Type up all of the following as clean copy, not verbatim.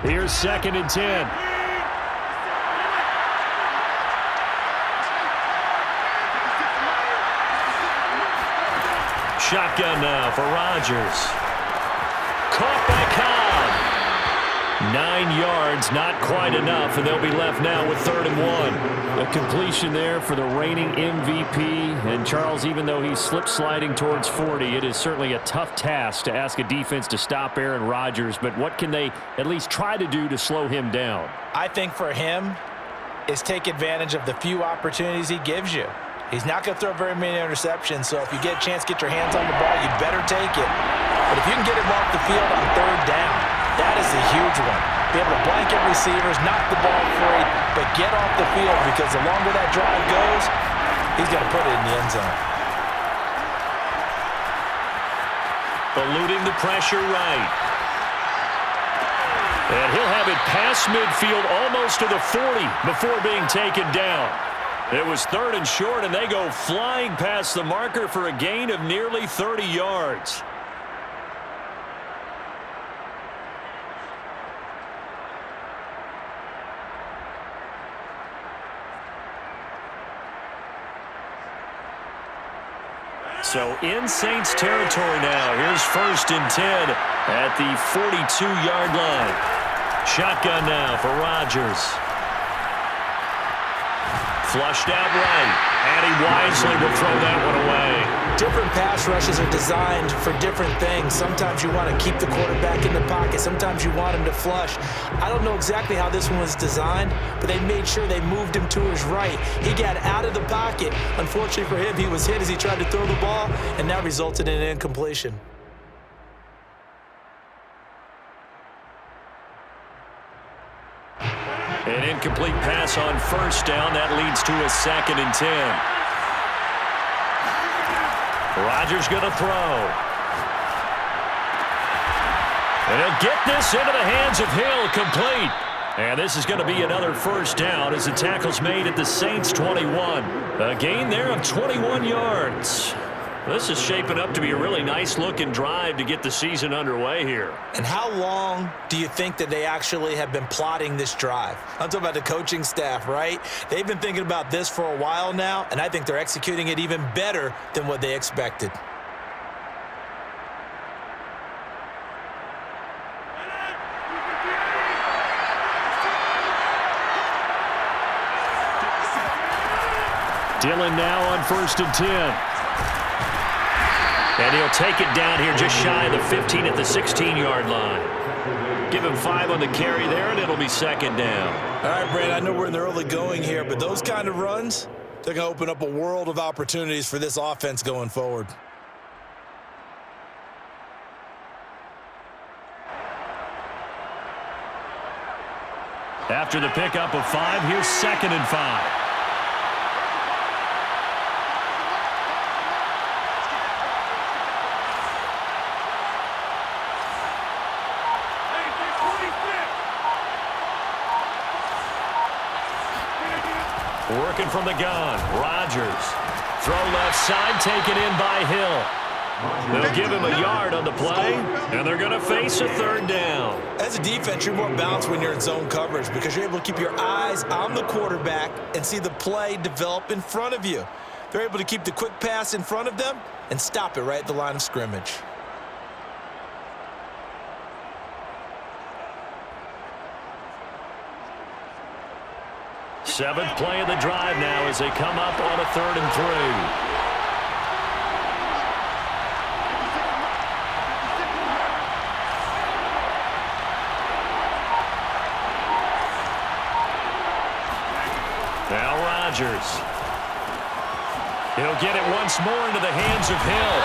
Here's 2nd and 10. Shotgun now for Rodgers. Caught by Cobb. 9 yards, not quite enough, and they'll be left now with 3rd and 1. A completion there for the reigning MVP. And Charles, even though he's slip-sliding towards 40, it is certainly a tough task to ask a defense to stop Aaron Rodgers. But what can they at least try to do to slow him down? I think for him is take advantage of the few opportunities he gives you. He's not going to throw very many interceptions, so if you get a chance to get your hands on the ball, you better take it. But if you can get him off the field on 3rd down, that is a huge one. Be able to blanket receivers, knock the ball free, but get off the field because the longer that drive goes, he's going to put it in the end zone. Eluding the pressure right. And he'll have it past midfield almost to the 40 before being taken down. It was 3rd and short, and they go flying past the marker for a gain of nearly 30 yards. So in Saints territory now. Here's 1st and 10 at the 42-yard line. Shotgun now for Rodgers. Flushed out right, and he wisely will throw that one away. Different pass rushes are designed for different things. Sometimes you want to keep the quarterback in the pocket. Sometimes you want him to flush. I don't know exactly how this one was designed, but they made sure they moved him to his right. He got out of the pocket. Unfortunately for him, he was hit as he tried to throw the ball, and that resulted in an incompletion. An incomplete pass on 1st down. That leads to a 2nd and 10. Rodgers going to throw. And he'll get this into the hands of Hill, complete. And this is going to be another 1st down as the tackle's made at the Saints 21. A gain there of 21 yards. This is shaping up to be a really nice-looking drive to get the season underway here. And how long do you think that they actually have been plotting this drive? I'm talking about the coaching staff, right? They've been thinking about this for a while now, and I think they're executing it even better than what they expected. Dillon now on 1st and 10. And he'll take it down here just shy of the 15 at the 16-yard line. Give him 5 on the carry there, and it'll be 2nd down. All right, Brandon, I know we're in the early going here, but those kind of runs, they're going to open up a world of opportunities for this offense going forward. After the pickup of 5, here's 2nd and 5. Working from the gun, Rodgers. Throw left side, taken in by Hill. They'll give him a yard on the play, and they're going to face a 3rd down. As a defense, you're more balanced when you're in zone coverage because you're able to keep your eyes on the quarterback and see the play develop in front of you. They're able to keep the quick pass in front of them and stop it right at the line of scrimmage. Seventh play of the drive now as they come up on a 3rd and 3. Now Rodgers. He'll get it once more into the hands of Hill.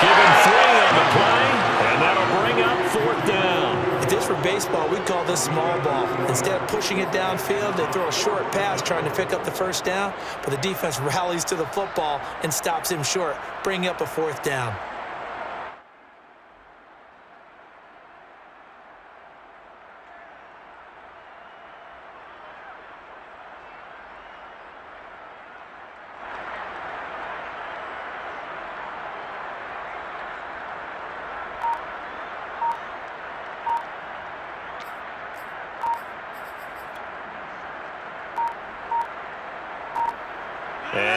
Give him 3 on the play, and that'll bring up 4th down. If this were baseball, we'd call this small ball. Instead of pushing it downfield, they throw a short pass trying to pick up the 1st down, but the defense rallies to the football and stops him short, bringing up a 4th down.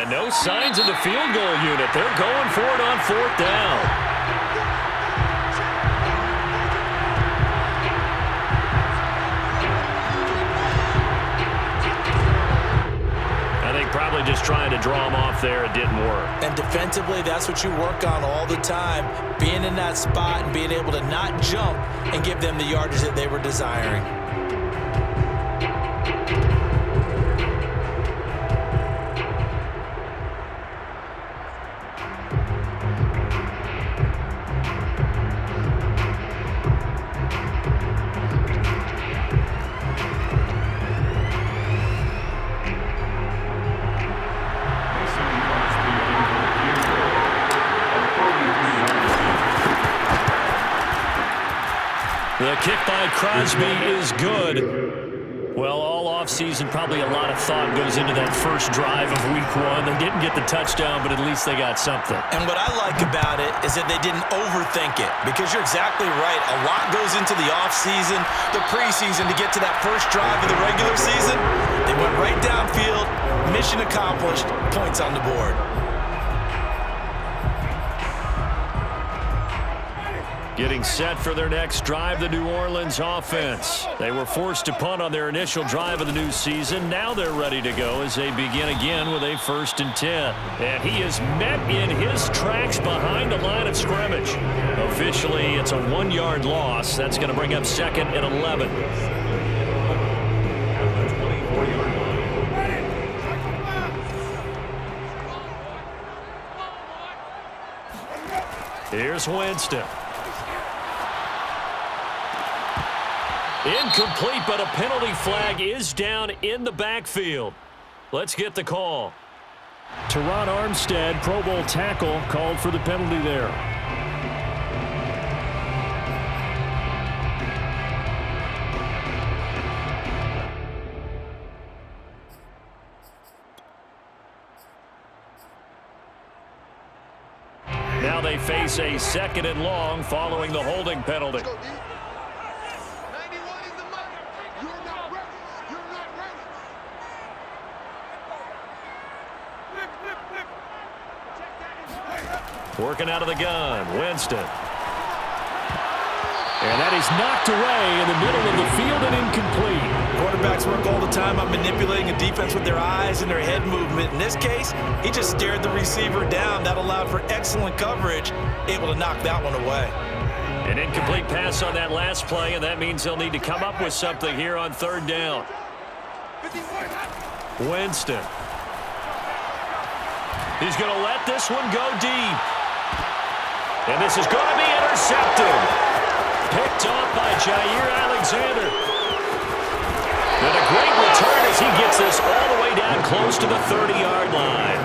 And no signs of the field goal unit. They're going for it on 4th down. Probably just trying to draw him off there. It didn't work. And defensively, that's what you work on all the time. Being in that spot and being able to not jump and give them the yardage that they were desiring. The kick by Crosby is good. Well, all offseason, probably a lot of thought goes into that first drive of Week 1. They didn't get the touchdown, but at least they got something. And what I like about it is that they didn't overthink it, because you're exactly right. A lot goes into the offseason, the preseason, to get to that first drive of the regular season. They went right downfield, mission accomplished, points on the board. Getting set for their next drive, the New Orleans offense. They were forced to punt on their initial drive of the new season. Now they're ready to go as they begin again with a 1st and 10. And he is met in his tracks behind the line of scrimmage. Officially, it's a 1-yard loss. That's going to bring up 2nd and 11. Here's Winston. Incomplete, but a penalty flag is down in the backfield. Let's get the call. Teron Armstead, Pro Bowl tackle, called for the penalty there. Now they face a 2nd and long following the holding penalty. Working out of the gun, Winston. And that is knocked away in the middle of the field and incomplete. Quarterbacks work all the time on manipulating a defense with their eyes and their head movement. In this case, he just stared the receiver down. That allowed for excellent coverage, able to knock that one away. An incomplete pass on that last play, and that means they'll need to come up with something here on 3rd down. Winston. He's going to let this one go deep. And this is going to be intercepted. Picked off by Jair Alexander. And a great return as he gets this all the way down close to the 30-yard line.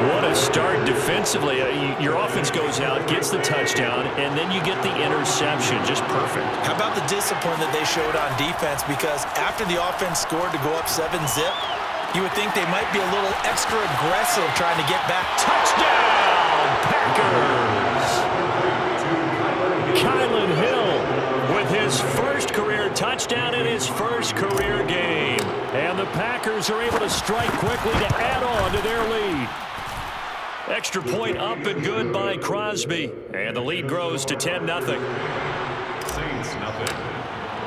What a start defensively. Your offense goes out, gets the touchdown, and then you get the interception. Just perfect. How about the discipline that they showed on defense? Because after the offense scored to go up 7-zip, you would think they might be a little extra aggressive trying to get back. Touchdown, Packers! Kylan Hill with his first career touchdown in his first career game. And the Packers are able to strike quickly to add on to their lead. Extra point up and good by Crosby. And the lead grows to 10-0. Saints nothing.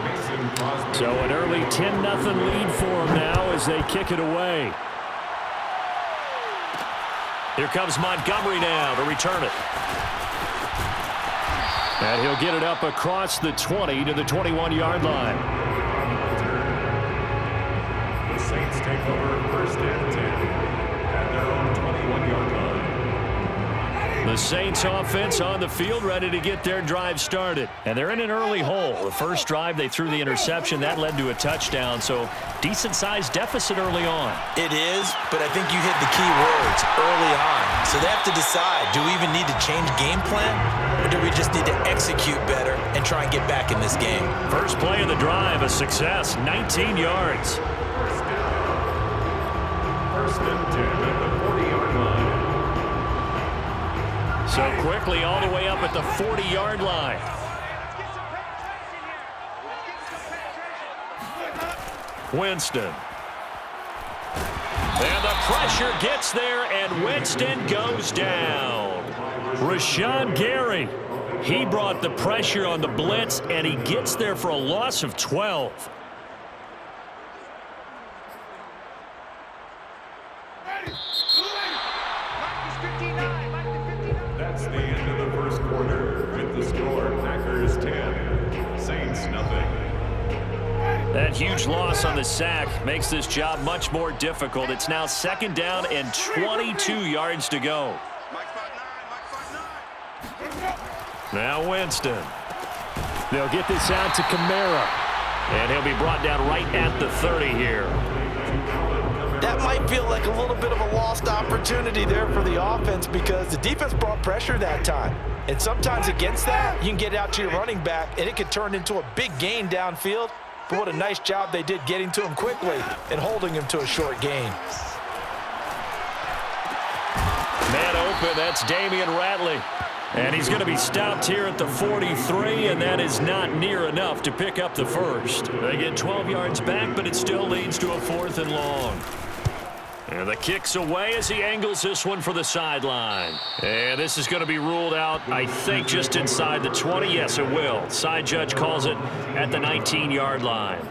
Mason Crosby. So an early 10-0 lead for them now as they kick it away. Here comes Montgomery now to return it. And he'll get it up across the 20 to the 21-yard line. The Saints take over 1st and 10 at their own 21-yard line. The Saints offense on the field ready to get their drive started. And they're in an early hole. The first drive they threw the interception. That led to a touchdown. So decent-sized deficit early on. It is, but I think you hit the key words early on. So they have to decide, do we even need to change game plan? Or do we just need to execute better and try and get back in this game? First play of the drive, a success, 19 yards. First and 10 at the 40-yard line. So quickly all the way up at the 40-yard line. Winston. And the pressure gets there, and Winston goes down. Rashawn Gary, he brought the pressure on the blitz, and he gets there for a loss of 12. That's the end of the first quarter with the score Packers 10, Saints nothing. That huge loss on the sack makes this job much more difficult. It's now 2nd down and 22 yards to go. Now Winston. They'll get this out to Kamara. And he'll be brought down right at the 30 here. That might feel like a little bit of a lost opportunity there for the offense because the defense brought pressure that time. And sometimes against that, you can get out to your running back, and it could turn into a big gain downfield. But what a nice job they did getting to him quickly and holding him to a short gain. Man open, that's Damian Ratley. And he's going to be stopped here at the 43, and that is not near enough to pick up the first. They get 12 yards back, but it still leads to a 4th and long. And the kick's away as he angles this one for the sideline. And this is going to be ruled out, I think, just inside the 20. Yes, it will. Side judge calls it at the 19-yard line.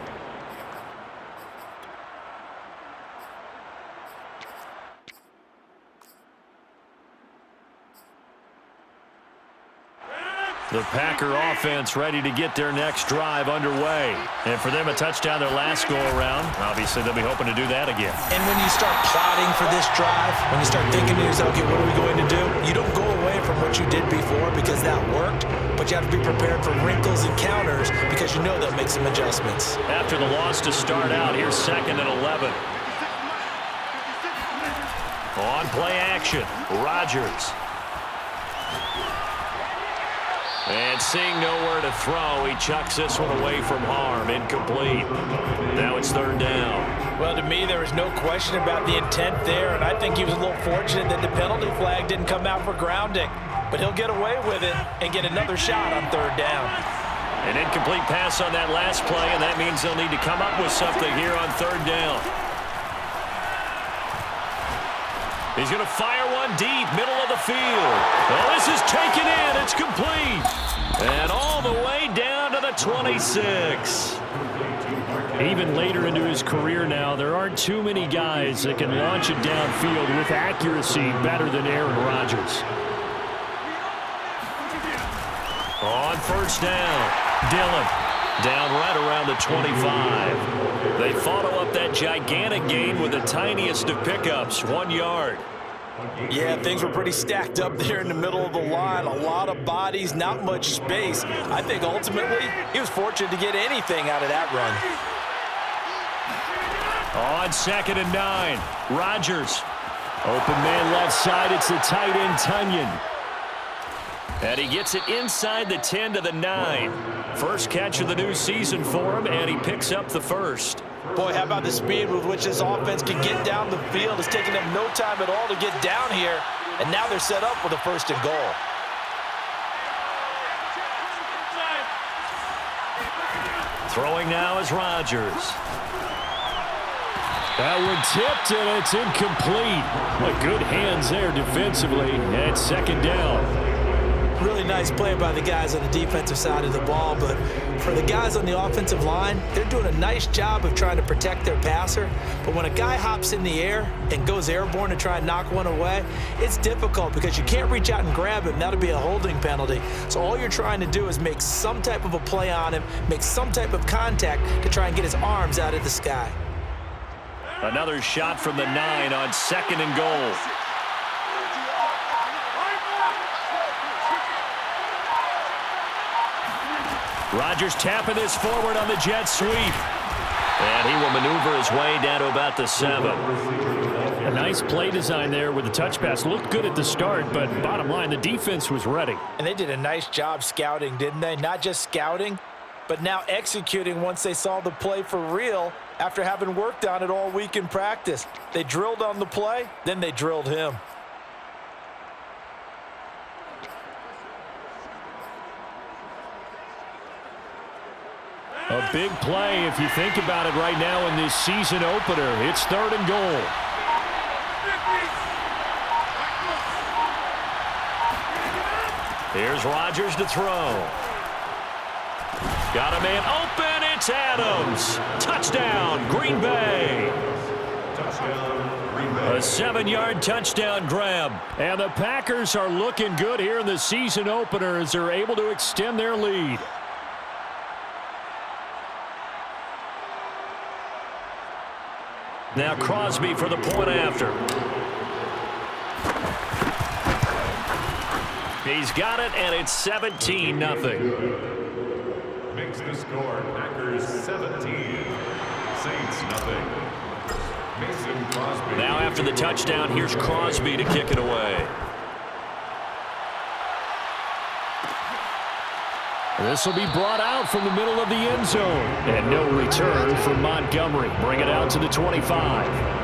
The Packer offense ready to get their next drive underway. And for them, a touchdown their last go-around. Obviously, they'll be hoping to do that again. And when you start plotting for this drive, when you start thinking to yourself, okay, what are we going to do? You don't go away from what you did before because that worked, but you have to be prepared for wrinkles and counters because you know they'll make some adjustments. After the loss to start out, here's 2nd and 11. On play action, Rodgers. And seeing nowhere to throw, he chucks this one away from harm. Incomplete. Now it's 3rd down. Well, to me, there was no question about the intent there, and I think he was a little fortunate that the penalty flag didn't come out for grounding. But he'll get away with it and get another shot on 3rd down. An incomplete pass on that last play, and that means they'll need to come up with something here on 3rd down. He's going to fire one deep, middle of the field. Well, this is taken in. It's complete. And all the way down to the 26. Even later into his career now, there aren't too many guys that can launch it downfield with accuracy better than Aaron Rodgers. On 1st down, Dillon. Down right around the 25. They follow up that gigantic gain with the tiniest of pickups, 1 yard. Yeah, things were pretty stacked up there in the middle of the line. A lot of bodies, not much space. I think ultimately he was fortunate to get anything out of that run. On 2nd and 9, Rodgers. Open man left side, it's the tight end Tunyon. And he gets it inside the 10 to the 9. First catch of the new season for him, and he picks up the first. Boy, how about the speed with which this offense can get down the field? It's taken them no time at all to get down here, and now they're set up with a 1st and goal. Throwing now is Rodgers. That one tipped, and it's incomplete. But good hands there defensively, and 2nd down. Really nice play by the guys on the defensive side of the ball, but for the guys on the offensive line, they're doing a nice job of trying to protect their passer. But when a guy hops in the air and goes airborne to try and knock one away, it's difficult because you can't reach out and grab him. That'll be a holding penalty. So all you're trying to do is make some type of a play on him, make some type of contact to try and get his arms out of the sky. Another shot from the 9 on 2nd and goal. Rodgers tapping this forward on the jet sweep. And he will maneuver his way down to about the 7. A nice play design there with the touch pass. Looked good at the start, but bottom line, the defense was ready. And they did a nice job scouting, didn't they? Not just scouting, but now executing once they saw the play for real after having worked on it all week in practice. They drilled on the play, then they drilled him. A big play if you think about it right now in this season opener. It's 3rd and goal. Here's Rodgers to throw. Got a man open. It's Adams. Touchdown, Green Bay. Touchdown, Green Bay. A 7-yard touchdown grab. And the Packers are looking good here in the season opener as they're able to extend their lead. Now Crosby for the point after. He's got it, and it's 17-0. Makes the score Packers 17, Saints nothing. Mason Crosby. Now after the touchdown, here's Crosby to kick it away. This will be brought out from the middle of the end zone. And no return for Montgomery. Bring it out to the 25.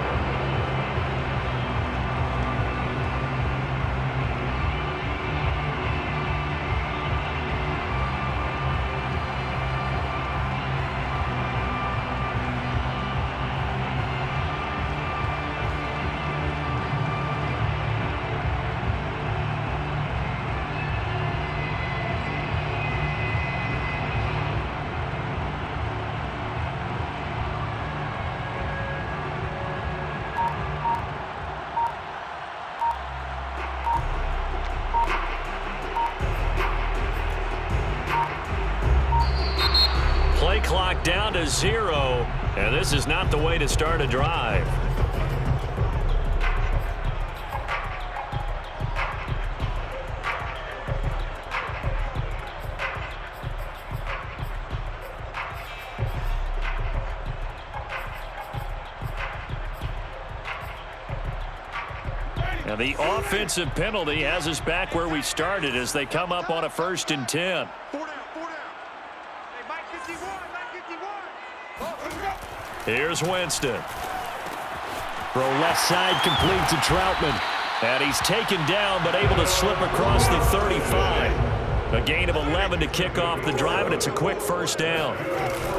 Play clock down to 0, and this is not the way to start a drive. Now the offensive penalty has us back where we started as they come up on a 1st and 10. Here's Winston. Throw left side complete to Troutman. And he's taken down but able to slip across the 35. A gain of 11 to kick off the drive, and it's a quick 1st down.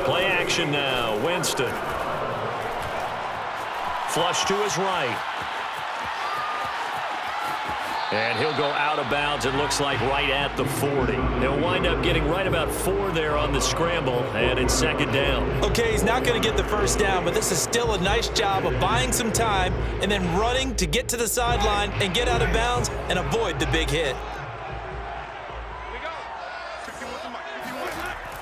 Play action now. Winston. Flush to his right. And he'll go out of bounds, it looks like, right at the 40. They'll wind up getting right about 4 there on the scramble, and it's 2nd down. Okay, he's not going to get the 1st down, but this is still a nice job of buying some time and then running to get to the sideline and get out of bounds and avoid the big hit.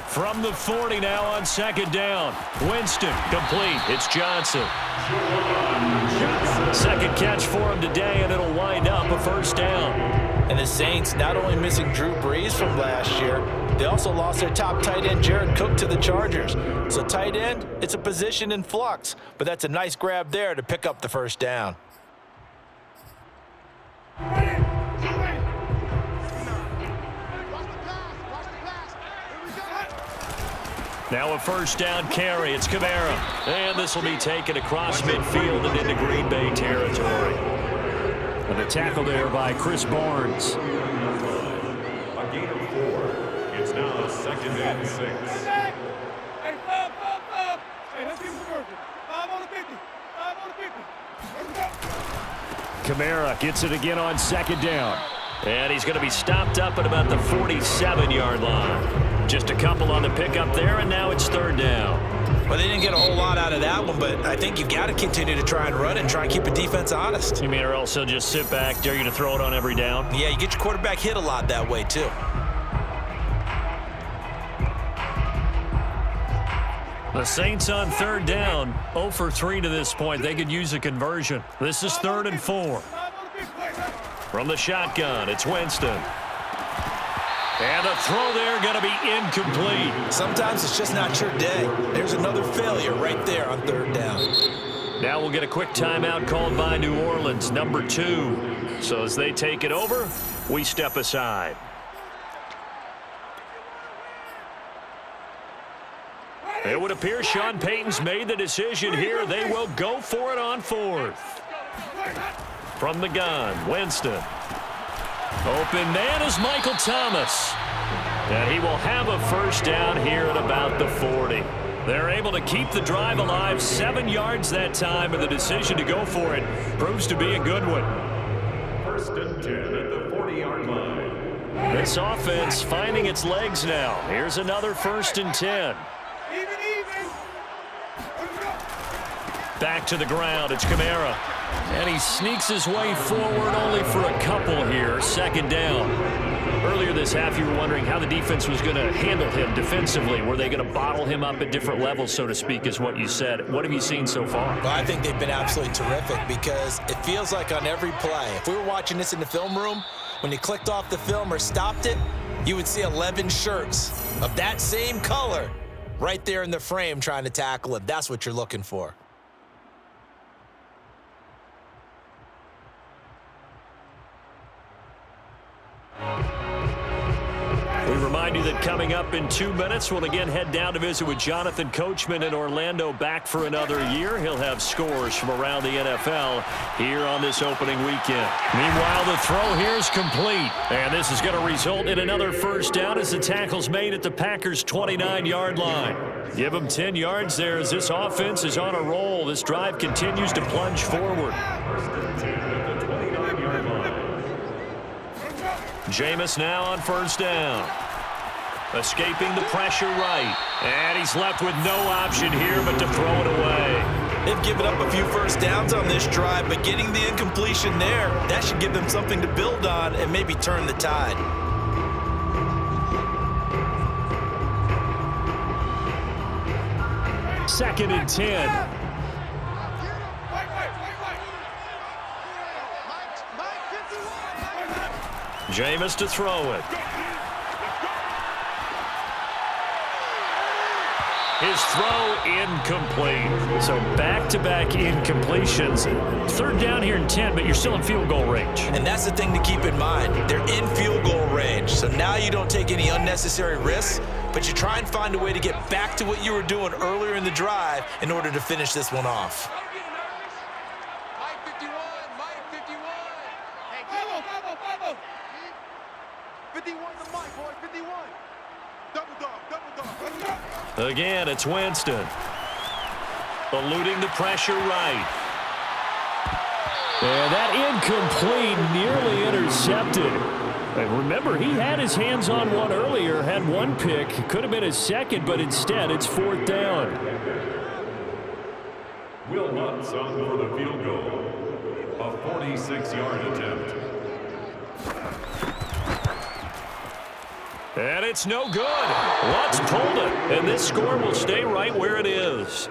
From the 40 now on 2nd down. Winston complete. It's Johnson. Second catch for him today, and it'll wind up a 1st down. And the Saints not only missing Drew Brees from last year, they also lost their top tight end, Jared Cook, to the Chargers. So tight end, it's a position in flux, but that's a nice grab there to pick up the 1st down. Now a 1st down carry. It's Kamara. And this will be taken across midfield and into Green Bay territory. And the tackle there by Chris Barnes. A gain of 4. It's now 2nd and 6. Hey, 5. Hey, let's get conversion. 5 on the 50. 5 on the 50. Kamara gets it again on 2nd down. And he's going to be stopped up at about the 47-yard line. Just a couple on the pickup there, and now it's 3rd down. Well, they didn't get a whole lot out of that one, but I think you've got to continue to try and run and try and keep the defense honest. You mean, or else he'll just sit back, dare you to throw it on every down? Yeah, you get your quarterback hit a lot that way, too. The Saints on 3rd down, 0 for 3 to this point. They could use a conversion. This is 3rd and 4. From the shotgun, it's Winston. And the throw there going to be incomplete. Sometimes it's just not your day. There's another failure right there on 3rd down. Now we'll get a quick timeout called by New Orleans, number 2. So as they take it over, we step aside. It would appear Sean Payton's made the decision here. They will go for it on 4th. From the gun, Winston. Open man is Michael Thomas. And he will have a 1st down here at about the 40. They're able to keep the drive alive, 7 yards that time, and the decision to go for it proves to be a good one. 1st and 10 at the 40-yard line. This offense finding its legs now. Here's another 1st and 10. Even. Back to the ground. It's Kamara. And he sneaks his way forward only for a couple here. 2nd down. Earlier this half, you were wondering how the defense was going to handle him defensively. Were they going to bottle him up at different levels, so to speak, is what you said. What have you seen so far? Well, I think they've been absolutely terrific because it feels like on every play, if we were watching this in the film room, when you clicked off the film or stopped it, you would see 11 shirts of that same color right there in the frame trying to tackle it. That's what you're looking for. We remind you that coming up in 2 minutes, we'll again head down to visit with Jonathan Coachman in Orlando, back for another year. He'll have scores from around the NFL here on this opening weekend. Meanwhile, the throw here is complete, and this is going to result in another 1st down as the tackle's made at the Packers' 29-yard line. Give them 10 yards there as this offense is on a roll. This drive continues to plunge forward. 1st and 10 at the 29-yard line. Jameis now on 1st down. Escaping the pressure right. And he's left with no option here but to throw it away. They've given up a few 1st downs on this drive, but getting the incompletion there, that should give them something to build on and maybe turn the tide. Second and 10. Jameis to throw it. His throw incomplete. So back-to-back incompletions. 3rd down here in 10, but you're still in field goal range. And that's the thing to keep in mind. They're in field goal range. So now you don't take any unnecessary risks, but you try and find a way to get back to what you were doing earlier in the drive in order to finish this one off. Mike 51, Mike 51. Hey, Follow. 51 to Mike, boy, 51. Double dog. Again, it's Winston. Eluding the pressure right. And that incomplete, nearly intercepted. And remember, he had his hands on one earlier, had one pick. Could have been his 2nd, but instead it's 4th down. Will Lutz on for the field goal. A 46-yard attempt. And it's no good. Lutz pulled it, and this score will stay right where it is.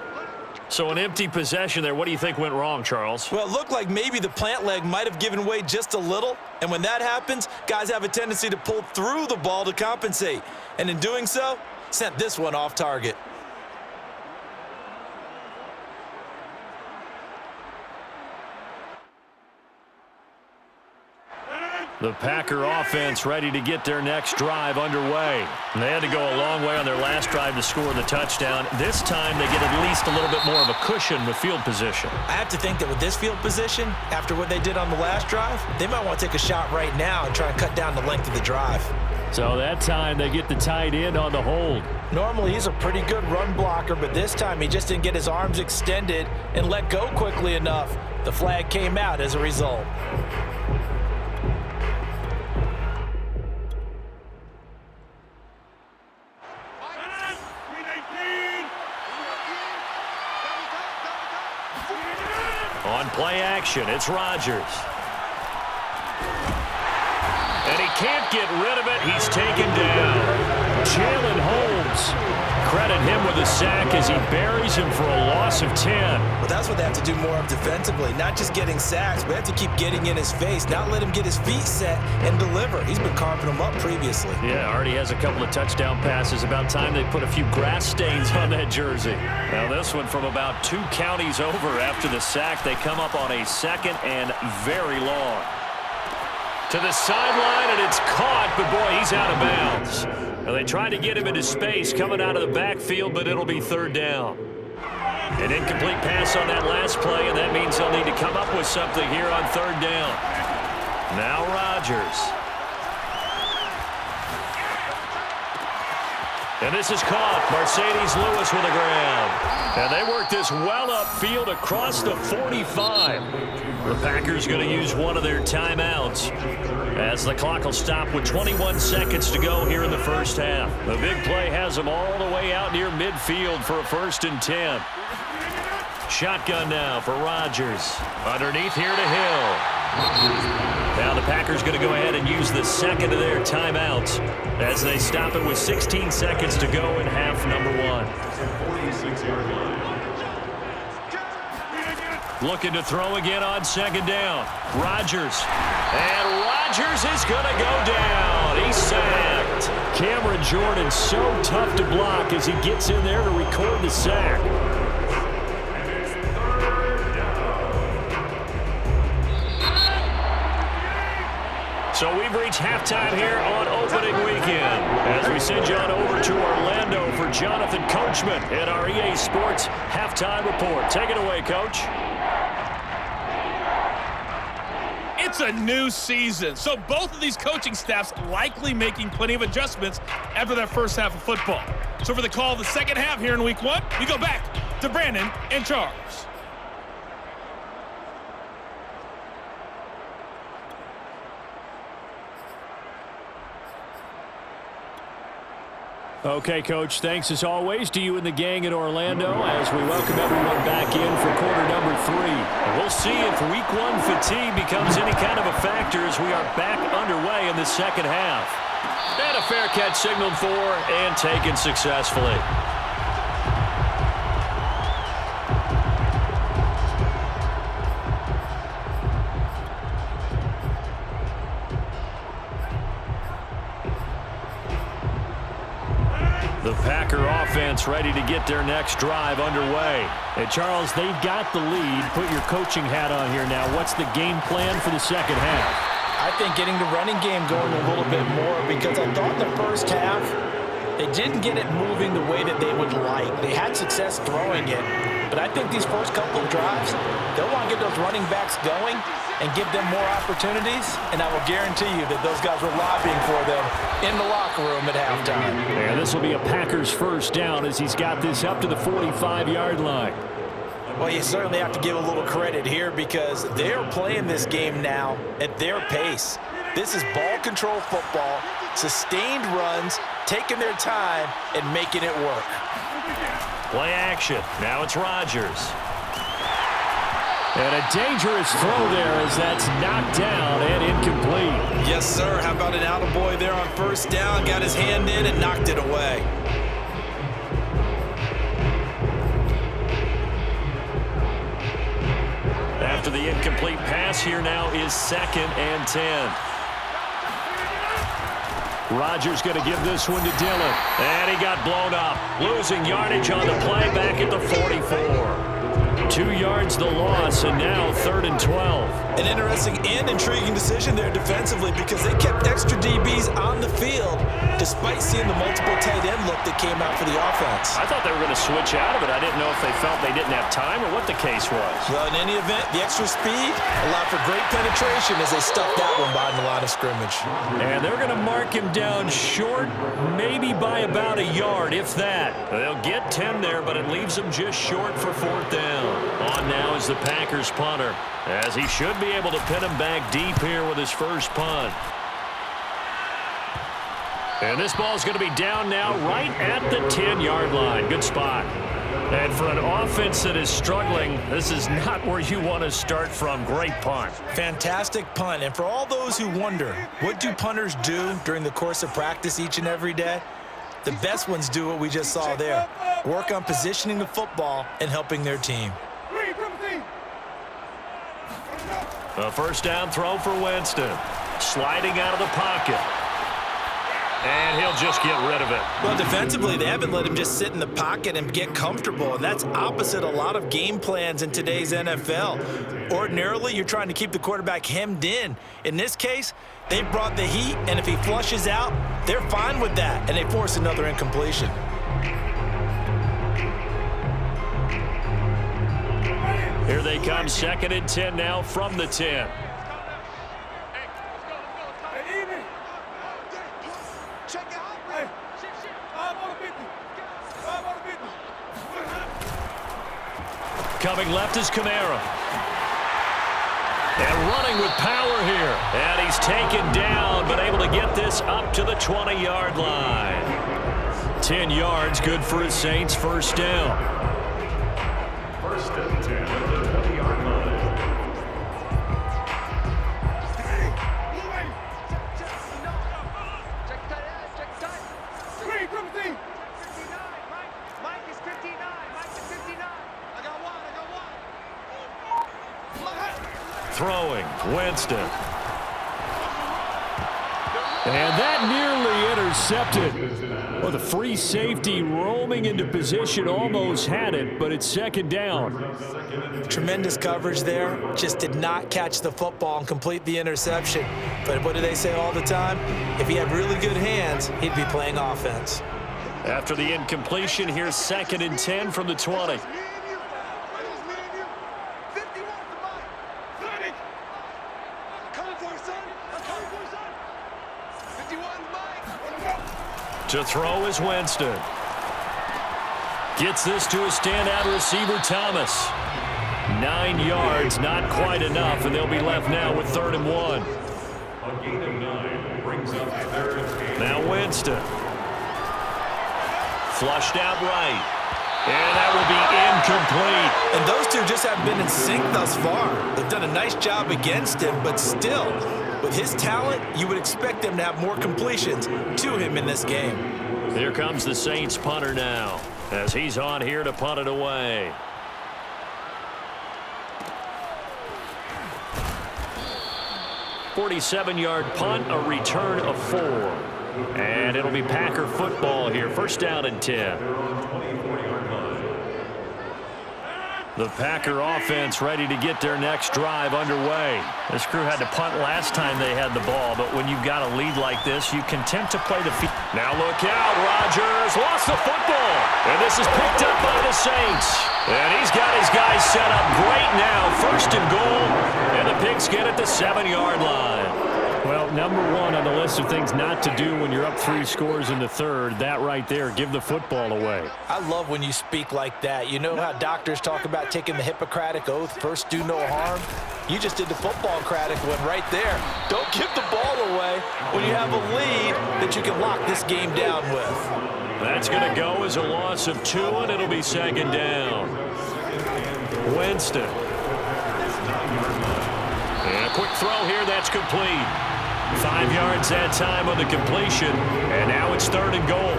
So an empty possession there. What do you think went wrong, Charles? Well, it looked like maybe the plant leg might have given way just a little, and when that happens, guys have a tendency to pull through the ball to compensate, and in doing so, sent this one off target. The Packer offense ready to get their next drive underway. And they had to go a long way on their last drive to score the touchdown. This time they get at least a little bit more of a cushion with field position. I have to think that with this field position, after what they did on the last drive, they might want to take a shot right now and try and cut down the length of the drive. So that time they get the tight end on the hold. Normally he's a pretty good run blocker, but this time he just didn't get his arms extended and let go quickly enough. The flag came out as a result. On play action, it's Rodgers. And he can't get rid of it. He's taken down. Jalen Holmes. Credit him with a sack as he buries him for a loss of 10. Well, that's what they have to do more of defensively. Not just getting sacks, but they have to keep getting in his face, not let him get his feet set and deliver. He's been carving them up previously. Yeah, already has a couple of touchdown passes. About time they put a few grass stains on that jersey. Now this one from about 2 counties over after the sack. They come up on a 2nd and very long. To the sideline, and it's caught, but boy, he's out of bounds. Now they tried to get him into space coming out of the backfield, but it'll be 3rd down. An incomplete pass on that last play, and that means they'll need to come up with something here on 3rd down. Now Rodgers. And this is caught. Mercedes Lewis with a grab. And they work this well upfield across the 45. The Packers going to use one of their timeouts as the clock will stop with 21 seconds to go here in the first half. The big play has them all the way out near midfield for a 1st and 10. Shotgun now for Rodgers. Underneath here to Hill. Now the Packers going to go ahead and use the second of their timeouts as they stop it with 16 seconds to go in half number 1. 46-yard line. Looking to throw again on 2nd down. Rodgers. And Rodgers is going to go down. He's sacked. Cameron Jordan so tough to block as he gets in there to record the sack. So we've reached halftime here on opening weekend as we send you on over to Orlando for Jonathan Coachman at our EA Sports Halftime Report. Take it away, Coach. It's a new season, so both of these coaching staffs likely making plenty of adjustments after that first half of football. So for the call of the second half here in Week 1, we go back to Brandon and Charles. Okay, Coach, thanks as always to you and the gang at Orlando as we welcome everyone back in for quarter number 3. And we'll see if Week 1 fatigue becomes any kind of a factor as we are back underway in the second half. And a fair catch signaled for and taken successfully. The Packer offense ready to get their next drive underway. And Charles, they've got the lead. Put your coaching hat on here now. What's the game plan for the second half? I think getting the running game going a little bit more because I thought the first half they didn't get it moving the way that they would like. They had success throwing it, but I think these first couple of drives, they'll want to get those running backs going and give them more opportunities, and I will guarantee you that those guys were lobbying for them in the locker room at halftime. And this will be a Packers first down as he's got this up to the 45-yard line. Well, you certainly have to give a little credit here because they're playing this game now at their pace. This is ball control football, sustained runs, taking their time and making it work. Play action. Now it's Rodgers. And a dangerous throw there as that's knocked down and incomplete. Yes, sir. How about an attaboy there on first down? Got his hand in and knocked it away. After the incomplete pass, here now is 2nd and 10. Rodgers going to give this one to Dillon. And he got blown up. Losing yardage on the play back at the 44. 2 yards the loss, and now 3rd and 12. An interesting and intriguing decision there defensively because they kept extra DBs on the field despite seeing the multiple tight end look that came out for the offense. I thought they were going to switch out of it. I didn't know if they felt they didn't have time or what the case was. Well, in any event, the extra speed allowed for great penetration as they stuffed that one behind the line of scrimmage. And they're going to mark him down short, maybe by about a yard, if that. They'll get 10 there, but it leaves them just short for 4th down. On now is the Packers punter, as he should be able to pin him back deep here with his first punt. And this ball is going to be down now right at the 10-yard line. Good spot. And for an offense that is struggling, this is not where you want to start from. Great punt. Fantastic punt. And for all those who wonder, what do punters do during the course of practice each and every day? The best ones do what we just saw there. Work on positioning the football and helping their team. A first down throw for Winston. Sliding out of the pocket. And he'll just get rid of it. Well, defensively, they haven't let him just sit in the pocket and get comfortable, and that's opposite a lot of game plans in today's NFL. Ordinarily, you're trying to keep the quarterback hemmed in. In this case, they brought the heat, and if he flushes out, they're fine with that, and they force another incompletion. Here they come, 2nd and 10 now from the 10. Check it out. I'm on the 50. Coming left is Kamara. And running with power here. And he's taken down, but able to get this up to the 20-yard line. 10 yards, good for his Saints. First down. First and 10 at the 20-yard line. Check tight end, check tight. Three, come see. 59, Mike is 59, Mike is 59. I got one. Throwing, Winston. And that nearly intercepted. Well, the free safety roaming into position almost had it, but it's second down. Tremendous coverage there. Just did not catch the football and complete the interception. But what do they say all the time? If he had really good hands, he'd be playing offense. After the incompletion, here's second and 10 from the 20. To throw is Winston. Gets this to a standout receiver, Thomas. 9 yards, not quite enough, and they'll be left now with 3rd and 1. A gain of 9 brings up 3rd and 8. Now Winston. Flushed out right. And that will be incomplete. And those two just haven't been in sync thus far. They've done a nice job against him, but still, with his talent, you would expect them to have more completions to him in this game. Here comes the Saints punter now, as he's on here to punt it away. "47-yard punt, a return of 4. And it'll be Packer football here. First down and 10. The Packer offense ready to get their next drive underway. This crew had to punt last time they had the ball, but when you've got a lead like this, you can tend to play the field. Now look out, Rodgers lost the football, and this is picked up by the Saints. And he's got his guys set up great now. 1st and goal, and the Pigs get it to 7-yard line. Well, number 1 on the list of things not to do when you're up 3 scores in the 3rd, that right there, give the football away. I love when you speak like that. You know how doctors talk about taking the Hippocratic Oath, first do no harm? You just did the football-cratic one right there. Don't give the ball away when you have a lead that you can lock this game down with. That's going to go as a loss of 2, and it'll be 2nd down. Winston. And a quick throw here, that's complete. 5 yards that time on the completion, and now it's 3rd and goal.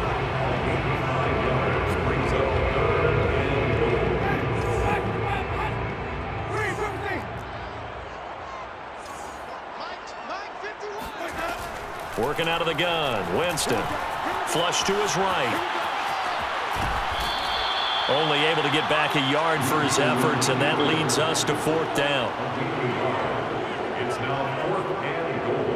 Working out of the gun, Winston. Flush to his right. Only able to get back a yard for his efforts, and that leads us to 4th down. It's now 4th and goal.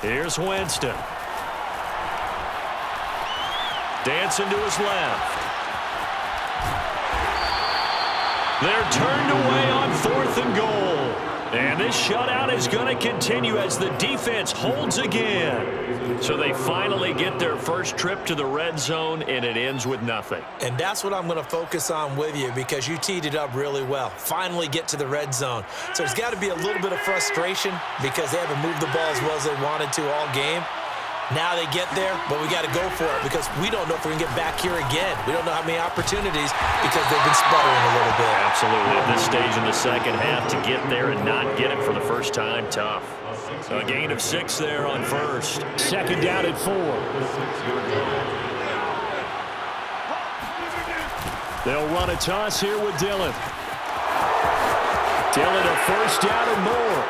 Here's Winston. Dancing to his left. They're turned away on 4th and goal. And this shutout is going to continue as the defense holds again. So they finally get their first trip to the red zone, and it ends with nothing. And that's what I'm going to focus on with you because you teed it up really well. Finally get to the red zone. So there's got to be a little bit of frustration because they haven't moved the ball as well as they wanted to all game. Now they get there, but we got to go for it because we don't know if we're going to get back here again. We don't know how many opportunities because they've been sputtering a little bit. Absolutely. At this stage in the second half, to get there and not get it for the first time, tough. So a gain of 6 there on 1st. 2nd down at 4. They'll run a toss here with Dillon. Dillon a 1st down and more.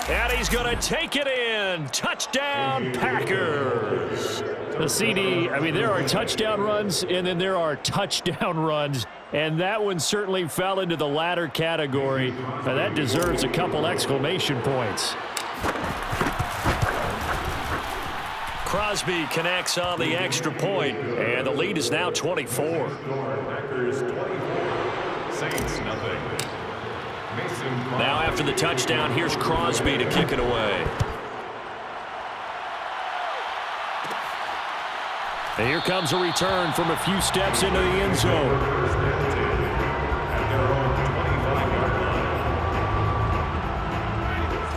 And he's going to take it in. Touchdown, Packers. The CD, I mean, there are touchdown runs, and then there are touchdown runs. And that one certainly fell into the latter category. Now, that deserves a couple exclamation points. Crosby connects on the extra point, and the lead is now 24. Packers 24, Saints nothing. Now after the touchdown, here's Crosby to kick it away. And here comes a return from a few steps into the end zone.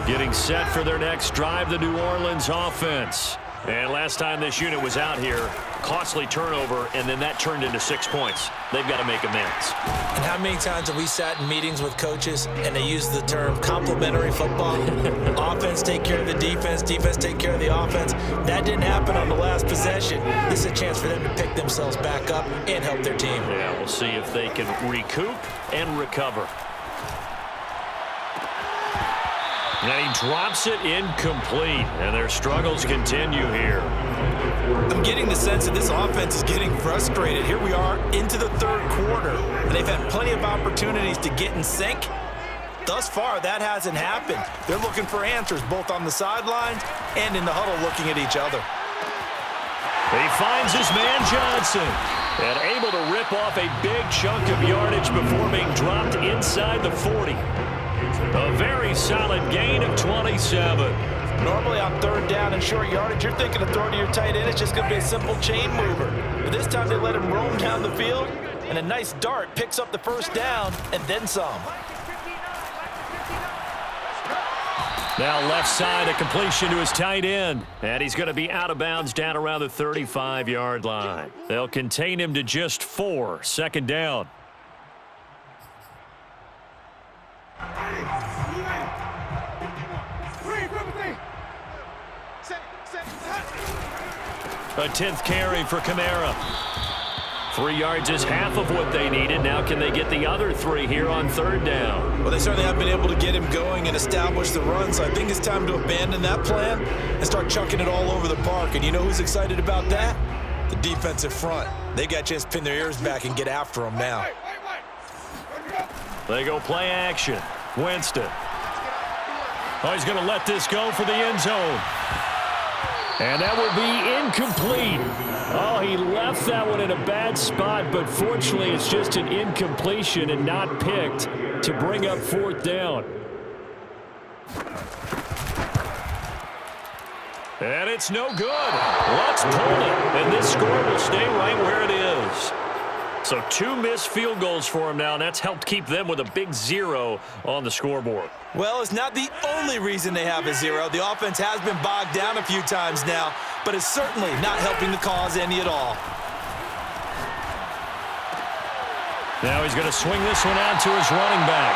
Getting set for their next drive, the New Orleans offense. And last time this unit was out here, costly turnover, and then that turned into 6 points. They've got to make amends. And how many times have we sat in meetings with coaches and they use the term complementary football? Offense take care of the defense, defense take care of the offense. That didn't happen on the last possession. This is a chance for them to pick themselves back up and help their team. Yeah, we'll see if they can recoup and recover. And he drops it incomplete, and their struggles continue here. I'm getting the sense that this offense is getting frustrated. Here we are into the third quarter, and they've had plenty of opportunities to get in sync. Thus far, that hasn't happened. They're looking for answers both on the sidelines and in the huddle looking at each other. He finds his man Johnson, and able to rip off a big chunk of yardage before being dropped inside the 40. A very solid gain of 27. Normally on third down and short yardage, you're thinking of throwing to your tight end. It's just going to be a simple chain mover. But this time they let him roam down the field, and a nice dart picks up the first down and then some. Now left side, a completion to his tight end. And he's going to be out of bounds down around the 35-yard line. They'll contain him to just 4. Second down. A 10th carry for Kamara. 3 yards is half of what they needed. Now can they get the other 3 here on third down? Well, they certainly have been able to get him going and establish the run, so I think it's time to abandon that plan and start chucking it all over the park. And you know who's excited about that? The defensive front. They got a chance to pin their ears back and get after him now. They go play action. Winston. Oh, he's going to let this go for the end zone. And that will be incomplete. Oh, he left that one in a bad spot, but fortunately it's just an incompletion and not picked to bring up fourth down. And it's no good. Let's pull it. And this score will stay right where it is. So 2 missed field goals for him now, and that's helped keep them with a big 0 on the scoreboard. Well, it's not the only reason they have a 0. The offense has been bogged down a few times now, but it's certainly not helping the cause any at all. Now he's going to swing this one out to his running back.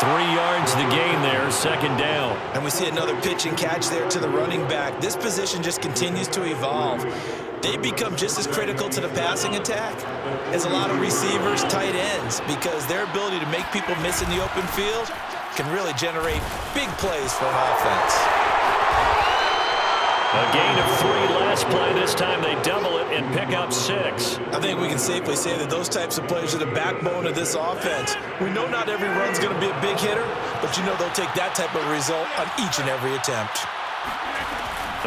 3 yards the gain there, second down. And we see another pitch and catch there to the running back. This position just continues to evolve. They become just as critical to the passing attack as a lot of receivers, tight ends, because their ability to make people miss in the open field can really generate big plays for an offense. A gain of 3 last play. This time they double it and pick up 6. I think we can safely say that those types of plays are the backbone of this offense. We know not every run's going to be a big hitter, but you know they'll take that type of result on each and every attempt.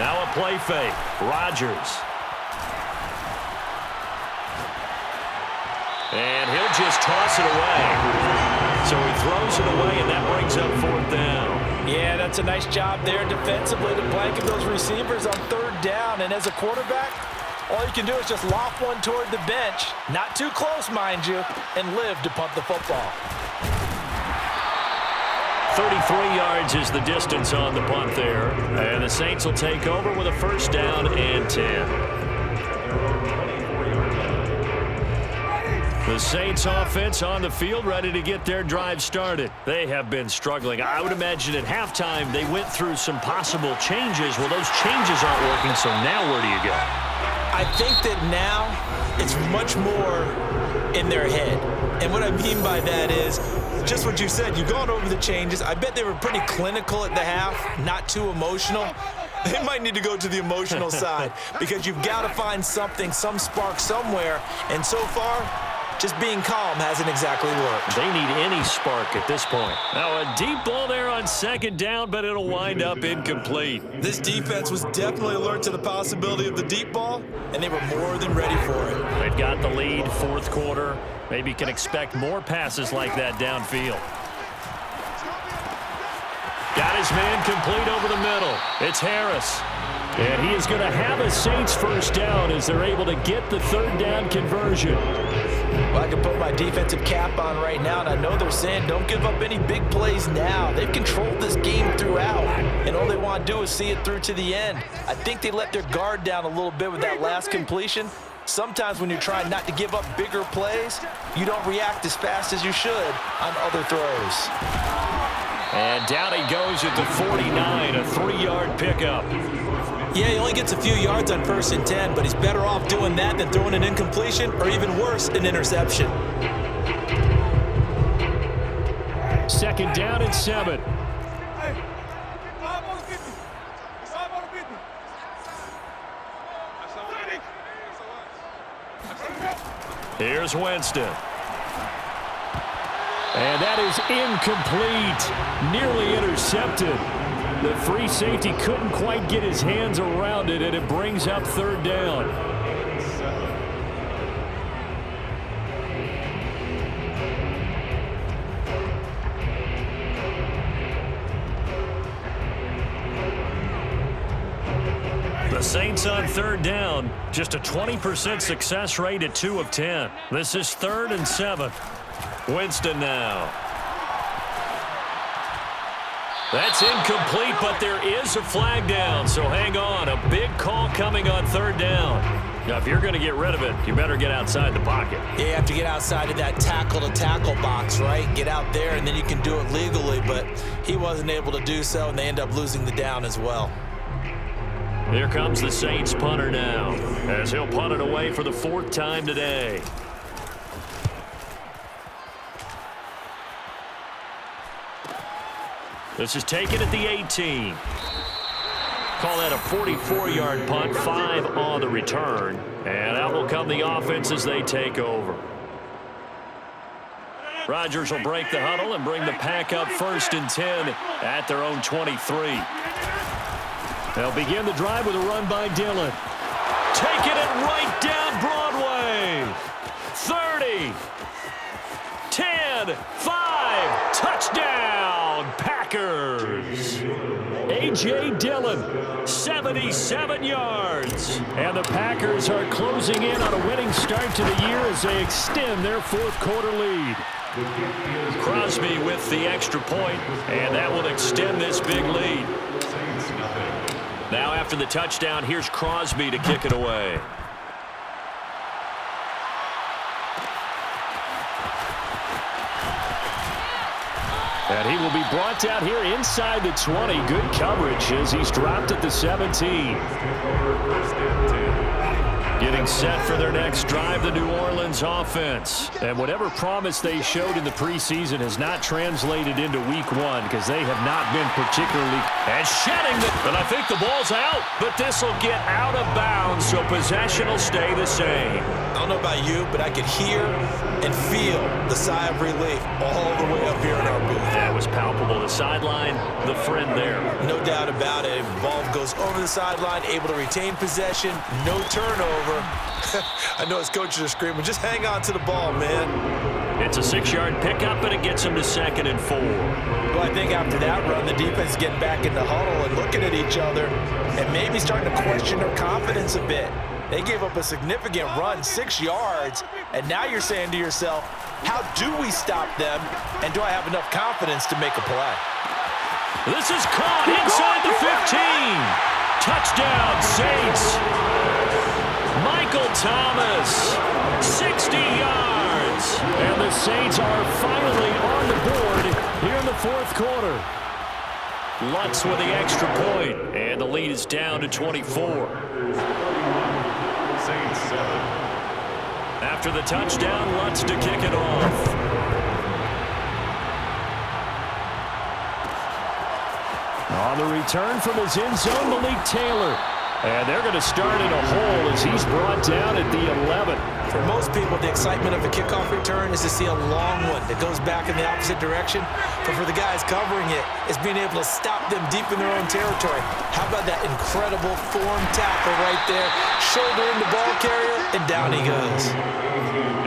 Now a play fake. Rodgers. And he'll just toss it away. So he throws it away, and that brings up fourth down. Yeah, that's a nice job there defensively to blanket those receivers on third down. And as a quarterback, all you can do is just loft one toward the bench, not too close, mind you, and live to punt the football. 33 yards is the distance on the punt there. And the Saints will take over with a first down and 10. The Saints offense on the field ready to get their drive started. They have been struggling. I would imagine at halftime they went through some possible changes. Well, those changes aren't working, so now where do you go? I think that now it's much more in their head. And what I mean by that is just what you said. You've gone over the changes. I bet they were pretty clinical at the half, not too emotional. They might need to go to the emotional side because you've got to find something, some spark somewhere. And so far, just being calm hasn't exactly worked. They need any spark at this point. Now a deep ball there on second down, but it'll wind up incomplete. This defense was definitely alert to the possibility of the deep ball, and they were more than ready for it. They've got the lead, fourth quarter. Maybe you can expect more passes like that downfield. Got his man complete over the middle. It's Harris. And he is going to have a Saints first down as they're able to get the third down conversion. Well, I can put my defensive cap on right now, and I know they're saying don't give up any big plays now. They've controlled this game throughout, and all they want to do is see it through to the end. I think they let their guard down a little bit with that last completion. Sometimes when you're trying not to give up bigger plays, you don't react as fast as you should on other throws. And down he goes at the 49, a 3-yard pickup. Yeah, he only gets a few yards on 1st and 10, but he's better off doing that than throwing an incompletion or even worse, an interception. Second down and 7. Here's Winston. And that is incomplete, nearly intercepted. The free safety couldn't quite get his hands around it, and it brings up third down. The Saints on third down, just a 20% success rate at 2 of 10. This is 3rd and 7. Winston now. That's incomplete, but there is a flag down, so hang on. A big call coming on third down. Now, if you're going to get rid of it, you better get outside the pocket. Yeah, you have to get outside of that tackle-to-tackle box, right? Get out there, and then you can do it legally, but he wasn't able to do so, and they end up losing the down as well. Here comes the Saints punter now, as he'll punt it away for the 4th time today. This is taken at the 18. Call that a 44-yard punt, 5 on the return. And out will come the offense as they take over. Rodgers will break the huddle and bring the pack up 1st and 10 at their own 23. They'll begin the drive with a run by Dillon. Taking it right down Broadway. 30. 10. 5. Touchdown, Packers. A.J. Dillon, 77 yards. And the Packers are closing in on a winning start to the year as they extend their 4th quarter lead. Crosby with the extra point, and that will extend this big lead. Now after the touchdown, here's Crosby to kick it away. And he will be brought down here inside the 20. Good coverage as he's dropped at the 17. Getting set for their next drive, the New Orleans offense. And whatever promise they showed in the preseason has not translated into week 1 because they have not been particularly... And shedding the... But I think the ball's out, but this will get out of bounds, so possession will stay the same. I don't know about you, but I could hear and feel the sigh of relief all the way up here in our booth. That was palpable. The sideline, the friend there. No doubt about it. Ball goes over the sideline, able to retain possession, no turnover. I know his coaches are screaming, just hang on to the ball, man. It's a 6-yard pickup, and it gets him to 2nd and 4. Well, I think after that run, the defense is getting back in the huddle and looking at each other and maybe starting to question their confidence a bit. They gave up a significant run, 6 yards, and now you're saying to yourself, how do we stop them, and do I have enough confidence to make a play? This is caught inside the 15. Touchdown, Saints. Michael Thomas, 60 yards. And the Saints are finally on the board here in the 4th quarter. Lutz with the extra point, and the lead is down to 24. Saints 7. After the touchdown, Lutz to kick it off. On the return from his end zone, Malik Taylor. And they're going to start in a hole as he's brought down at the 11. For most people, the excitement of a kickoff return is to see a long one that goes back in the opposite direction. But for the guys covering it, it's being able to stop them deep in their own territory. How about that incredible form tackle right there? Shoulder in the ball carrier, and down he goes.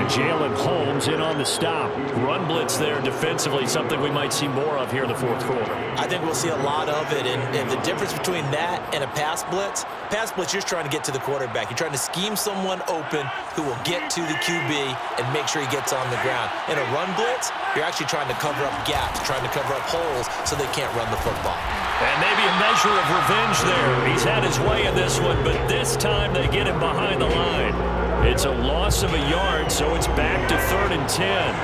And Jalen Holmes in on the stop. Run blitz there defensively, something we might see more of here in the fourth quarter. I think we'll see a lot of it. And the difference between that and a pass blitz, you're just trying to get to the quarterback. You're trying to scheme someone open who will get to the QB and make sure he gets on the ground. In a run blitz, you're actually trying to cover up gaps, trying to cover up holes so they can't run the football. And maybe a measure of revenge there. He's had his way in this one, but this time they get him behind the line. It's a loss of a yard, so it's back to 3rd and 10.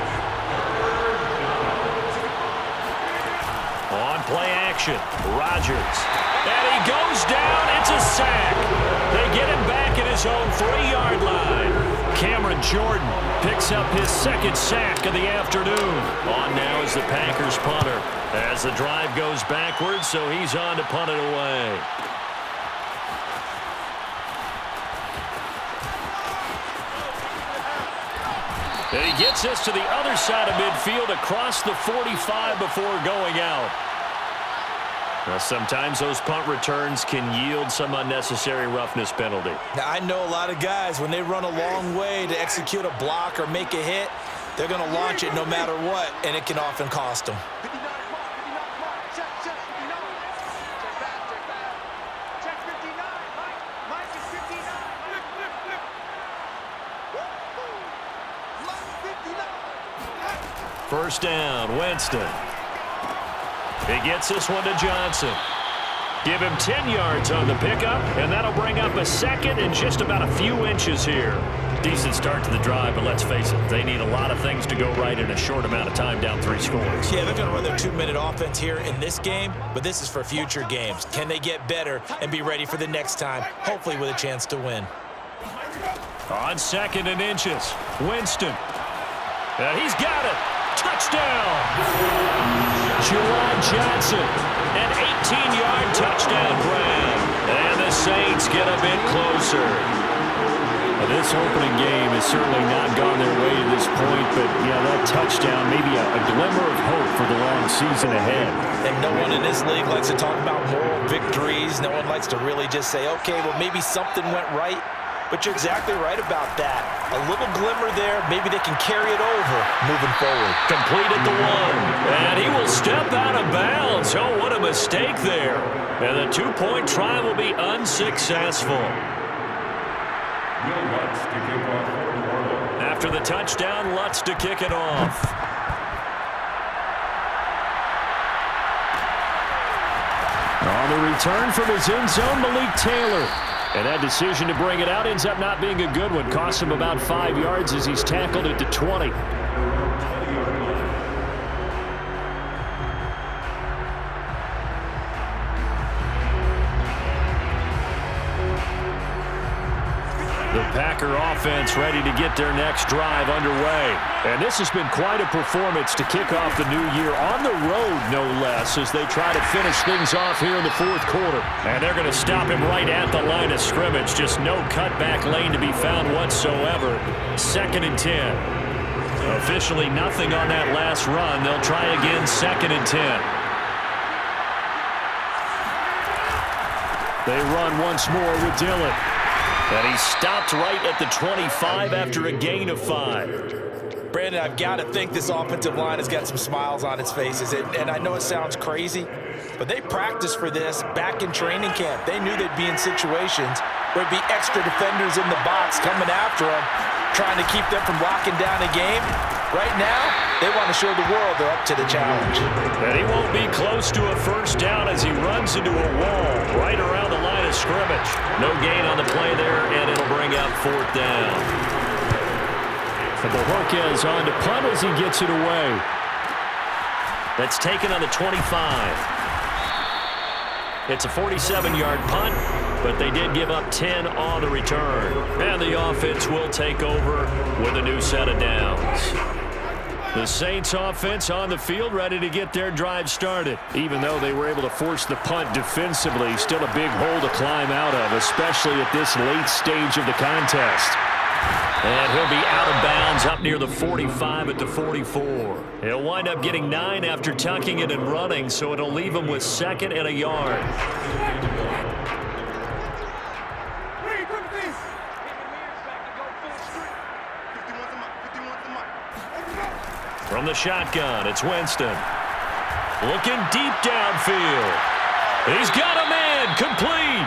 On play action, Rodgers. And he goes down. It's a sack. They get him back at his own 3-yard line. Cameron Jordan picks up his 2nd sack of the afternoon. On now is the Packers punter as the drive goes backwards, so he's on to punt it away. And he gets this to the other side of midfield across the 45 before going out. Now, sometimes those punt returns can yield some unnecessary roughness penalty. Now, I know a lot of guys, when they run a long way to execute a block or make a hit, they're going to launch it no matter what, and it can often cost them. 59, come on, 59, check, 59. Check back. Check 59, Mike is 59. Flip. Mike 59. First down, Winston. He gets this one to Johnson. Give him 10 yards on the pickup, and that'll bring up a 2nd and just about a few inches here. Decent start to the drive, but let's face it, they need a lot of things to go right in a short amount of time, down 3 scores. Yeah, they're going to run their 2-minute offense here in this game, but this is for future games. Can they get better and be ready for the next time, hopefully with a chance to win? On 2nd and inches, Winston. And he's got it. Touchdown! Juwan Johnson, an 18-yard touchdown grab. And the Saints get a bit closer. Well, this opening game has certainly not gone their way to this point, but, yeah, that touchdown, maybe a glimmer of hope for the long season ahead. And no one in this league likes to talk about moral victories. No one likes to really just say, okay, well, maybe something went right. But you're exactly right about that. A little glimmer there. Maybe they can carry it over moving forward. Complete at the 1. And he will step out of bounds. Oh, what a mistake there. And the 2-point try will be unsuccessful. After the touchdown, Lutz to kick it off. On the return from his end zone, Malik Taylor. And that decision to bring it out ends up not being a good one. Cost him about 5 yards as he's tackled at the 20. The Packer offense ready to get their next drive underway. And this has been quite a performance to kick off the new year on the road, no less, as they try to finish things off here in the 4th quarter. And they're going to stop him right at the line of scrimmage. Just no cutback lane to be found whatsoever. 2nd and 10. Officially nothing on that last run. They'll try again, 2nd and 10. They run once more with Dillon. And he stopped right at the 25 after a gain of 5. Brandon, I've got to think this offensive line has got some smiles on its faces. And I know it sounds crazy, but they practiced for this back in training camp. They knew they'd be in situations where there'd be extra defenders in the box coming after them, trying to keep them from locking down a game. Right now, they want to show the world they're up to the challenge. And he won't be close to a first down as he runs into a wall right around the line of scrimmage. No gain on the play there, and it'll bring up 4th down. And Bojorquez on to punt as he gets it away. That's taken on the 25. It's a 47-yard punt, but they did give up 10 on the return. And the offense will take over with a new set of downs. The Saints offense on the field, ready to get their drive started. Even though they were able to force the punt defensively, still a big hole to climb out of, especially at this late stage of the contest. And he'll be out of bounds up near the 45 at the 44. He'll wind up getting 9 after tucking it and running, so it'll leave him with 2nd and a yard. From the shotgun, it's Winston. Looking deep downfield. He's got a man, complete.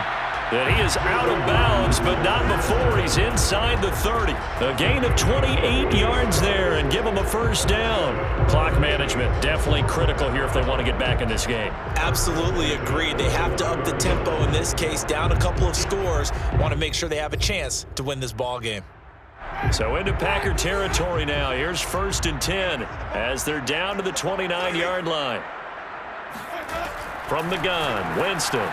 And he is out of bounds, but not before he's inside the 30. A gain of 28 yards there and give him a first down. Clock management definitely critical here if they want to get back in this game. Absolutely agreed. They have to up the tempo in this case, down a couple of scores. Want to make sure they have a chance to win this ball game. So into Packer territory now. Here's 1st and 10 as they're down to the 29-yard line. From the gun, Winston.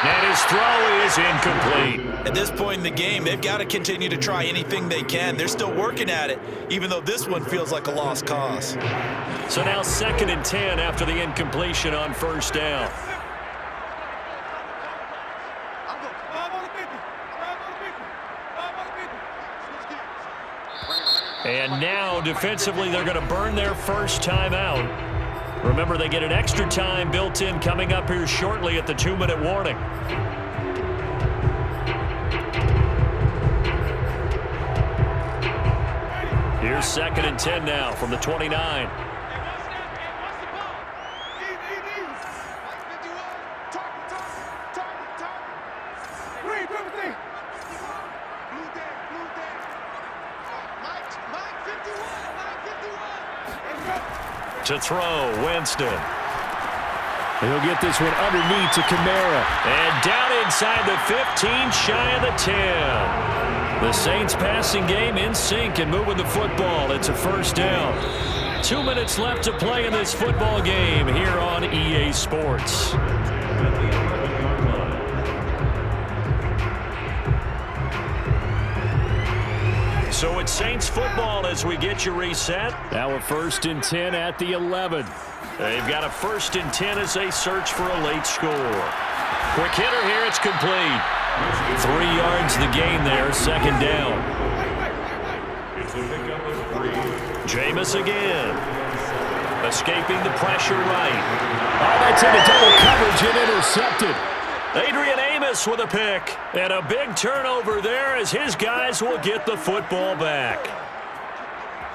And his throw is incomplete. At this point in the game, they've got to continue to try anything they can. They're still working at it, even though this one feels like a lost cause. So now 2nd and 10 after the incompletion on 1st down. And now, defensively, they're going to burn their first time out. Remember, they get an extra time built in coming up here shortly at the 2-minute warning. Here's 2nd and 10 now from the 29. To throw, Winston. He'll get this one underneath to Kamara. And down inside the 15, shy of the 10. The Saints passing game in sync and moving the football. It's a first down. 2 minutes left to play in this football game here on EA Sports. So it's Saints football as we get you reset. Now a 1st and 10 at the 11. They've got a 1st and 10 as they search for a late score. Quick hitter here, it's complete. 3 yards the gain there, 2nd down. Jameis again. Escaping the pressure right. Oh, that's into double coverage and intercepted. Adrian Amos with a pick. And a big turnover there as his guys will get the football back.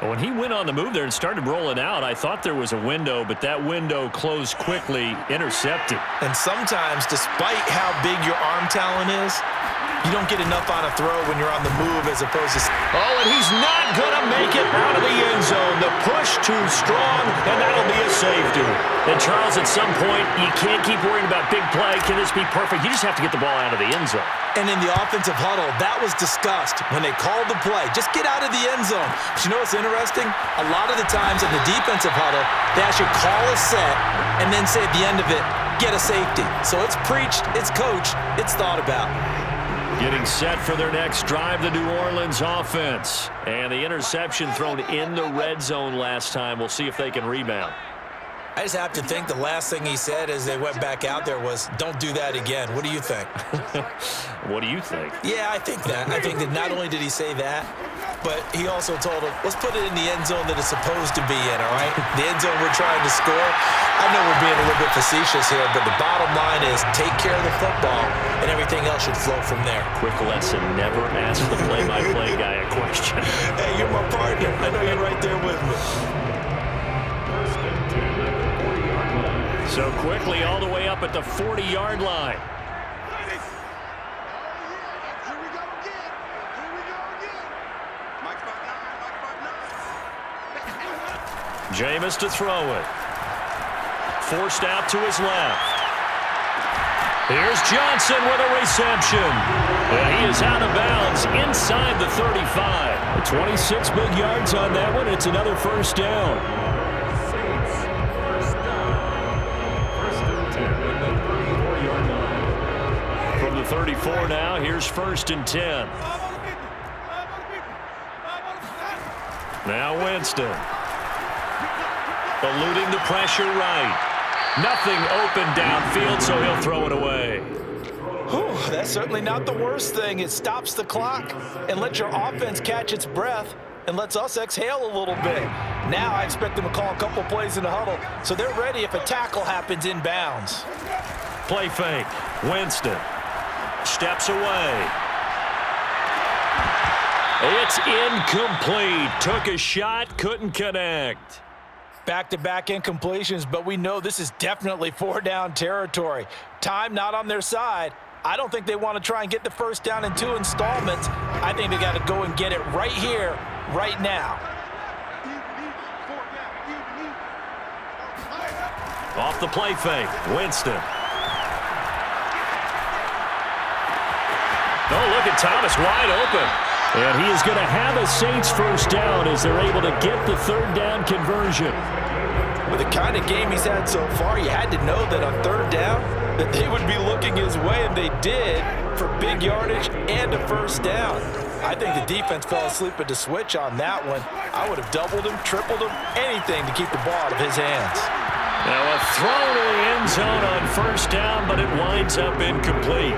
When he went on the move there and started rolling out, I thought there was a window, but that window closed quickly, intercepted. And sometimes, despite how big your arm talent is, you don't get enough on a throw when you're on the move as opposed to... Oh, and he's not going to make it out of the end zone. The push too strong, and that'll be a safety. And, Charles, at some point, you can't keep worrying about big play. Can this be perfect? You just have to get the ball out of the end zone. And in the offensive huddle, that was discussed when they called the play. Just get out of the end zone. But you know what's interesting? A lot of the times in the defensive huddle, they actually call a set and then say at the end of it, get a safety. So it's preached, it's coached, it's thought about. Getting set for their next drive, the New Orleans offense. And the interception thrown in the red zone last time. We'll see if they can rebound. I just have to think the last thing he said as they went back out there was, don't do that again. What do you think? What do you think? Yeah, I think that. I think that not only did he say that, but he also told him, let's put it in the end zone that it's supposed to be in, all right? The end zone we're trying to score. I know we're being a little bit facetious here, but the bottom line is take care of the football, and everything else should flow from there. Quick lesson, never ask the play-by-play guy a question. Hey, you're my partner. I know you're right there with me. So quickly all the way up at the 40-yard line. Here we go again. Here we go again. Mike 5'9", Mike 5'9". Jameis to throw it. Forced out to his left. Here's Johnson with a reception. And he is out of bounds inside the 35. 26 big yards on that one. It's another first down. From the 34 now, here's 1st and 10. Now Winston. Eluding the pressure right. Nothing open downfield, so he'll throw it away. Whew, that's certainly not the worst thing. It stops the clock and lets your offense catch its breath and lets us exhale a little bit. Now I expect them to call a couple plays in the huddle so they're ready if a tackle happens inbounds. Play fake. Winston steps away. It's incomplete. Took a shot, couldn't connect. Back-to-back incompletions, but we know this is definitely 4-down territory. Time not on their side. I don't think they want to try and get the first down in 2 installments. I think they got to go and get it right here, right now. Off the play fake, Winston. Oh, look at Thomas wide open. And he is going to have a Saints first down as they're able to get the 3rd down conversion. With the kind of game he's had so far, you had to know that on 3rd down that they would be looking his way, and they did, for big yardage and a first down. I think the defense fell asleep at the switch on that one. I would have doubled him, tripled him, anything to keep the ball out of his hands. Now a throw to the end zone on first down, but it winds up incomplete.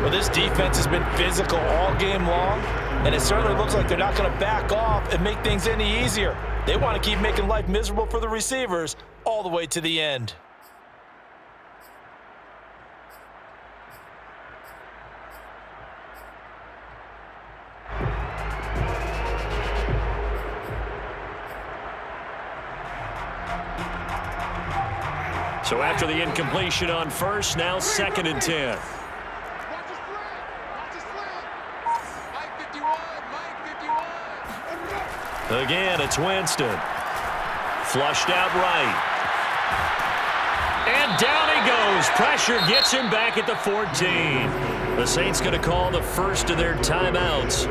Well, this defense has been physical all game long, and it certainly looks like they're not going to back off and make things any easier. They want to keep making life miserable for the receivers all the way to the end. So after the incompletion on first, now 2nd and 10. Again, it's Winston. Flushed out right. And down he goes. Pressure gets him back at the 14. The Saints going to call the first of their timeouts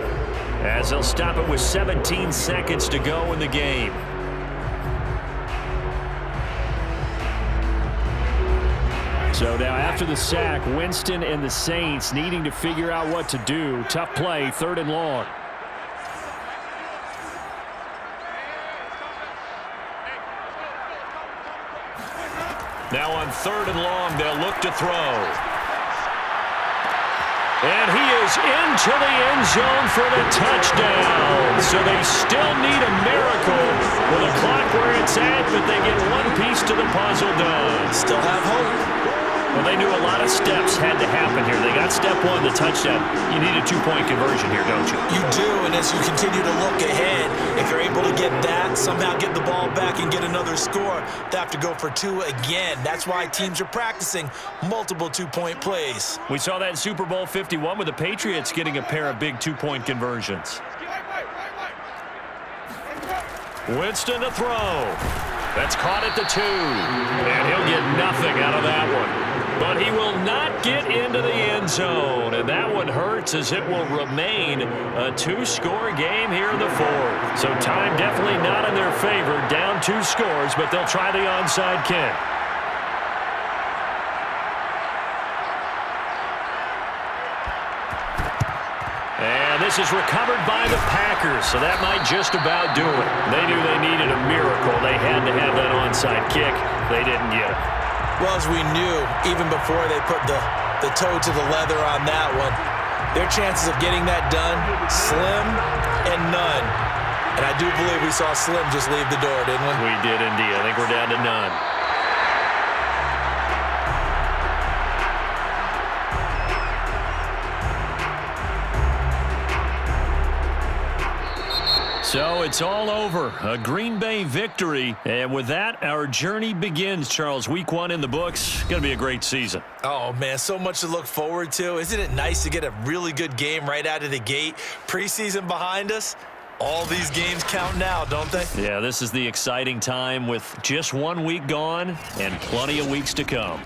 as they'll stop it with 17 seconds to go in the game. So now after the sack, Winston and the Saints needing to figure out what to do. Tough play, 3rd and long. Now on 3rd and long, they'll look to throw. And he is into the end zone for the touchdown. So they still need a miracle with the clock where it's at, but they get one piece to the puzzle done. Still have hope. Well, they knew a lot of steps had to happen here. They got step 1, the touchdown. You need a 2-point conversion here, don't you? You do, and as you continue to look ahead, if you're able to get that, somehow get the ball back and get another score, they have to go for 2 again. That's why teams are practicing multiple 2-point plays. We saw that in Super Bowl 51 with the Patriots getting a pair of big 2-point conversions. Winston to throw. That's caught at the 2. And he'll get nothing out of that one. But he will not get into the end zone. And that one hurts as it will remain a 2-score game here in the 4th. So time definitely not in their favor. Down 2 scores, but they'll try the onside kick. And this is recovered by the Packers, so that might just about do it. They knew they needed a miracle. They had to have that onside kick. They didn't get it. Well, as we knew, even before they put the toe to the leather on that one, their chances of getting that done, slim and none. And I do believe we saw Slim just leave the door, didn't we? We did indeed. I think we're down to none. So it's all over. A Green Bay victory. And with that, our journey begins, Charles. Week 1 in the books. Going to be a great season. Oh, man, so much to look forward to. Isn't it nice to get a really good game right out of the gate? Preseason behind us. All these games count now, don't they? Yeah, this is the exciting time with just 1 week gone and plenty of weeks to come.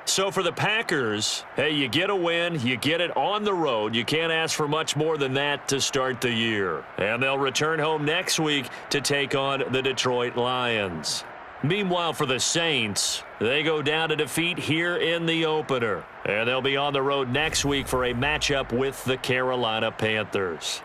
So for the Packers, hey, you get a win, you get it on the road. You can't ask for much more than that to start the year. And they'll return home next week to take on the Detroit Lions. Meanwhile, for the Saints, they go down to defeat here in the opener. And they'll be on the road next week for a matchup with the Carolina Panthers.